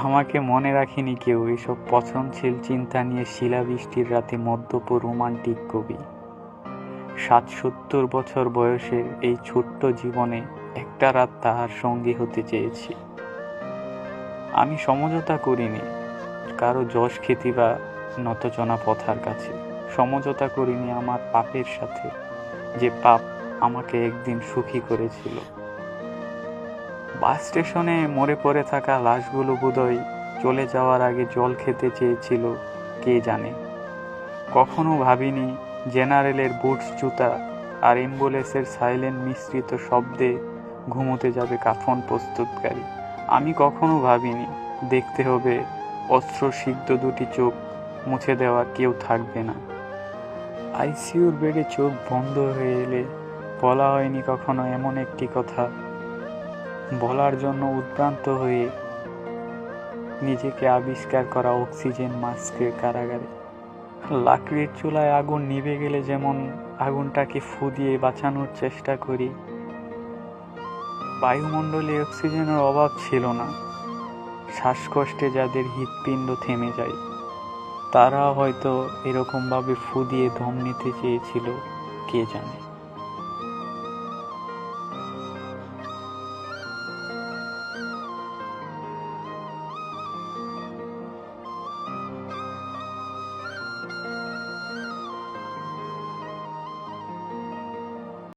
আমাকে মনে রাখেনি কেউ এসব পচনশীল চিন্তা নিয়ে শিলাবৃষ্টির রাতে মদ্যপ রোমান্টিক কবি। ৬০-৭০ বছর বয়সের এই ছোট্ট জীবনে একটা রাত তাহার সঙ্গী হতে চেয়েছি। আমি সমঝোতা করিনি কারো যশ খ্যাতি বা নতজনা পথার কাছে। সমঝোতা করিনি আমার পাপের সাথে, যে পাপ আমাকে একদিন সুখী করেছিল। বাস স্টেশনে মরে পড়ে থাকা লাশগুলো বোধহয় চলে যাওয়ার আগে জল খেতে চেয়েছিল, কে জানে। কখনো ভাবিনি জেনারেলের বুটস জুতা আর অ্যাম্বুলেন্সের সাইলেন্ট মিশ্রিত শব্দে ঘুমোতে যাবে কাফন প্রস্তুতকারী। আমি কখনো ভাবিনি দেখতে হবে অশ্রুসিক্ত দুটি চোখ মুছে দেওয়া কেউ থাকবে না। আইসিইউর বেডে চোখ বন্ধ হয়ে এলে বলা হয়নি কখনো এমন একটি কথা, বলার জন্য উদ্ভ্রান্ত হয়ে নিজেকে আবিষ্কার করা অক্সিজেন মাস্কের কারাগারে। লাকড়ির চুলায় আগুন নিভে গেলে যেমন আগুনটাকে ফু দিয়ে বাঁচানোর চেষ্টা করি, বায়ুমণ্ডলে অক্সিজেনের অভাব ছিল না। শ্বাসকষ্টে যাদের হৃৎপিণ্ড থেমে যায়, তারা হয়তো এরকমভাবে ফু দিয়ে দম নিতে চেয়েছিল, কে জানে।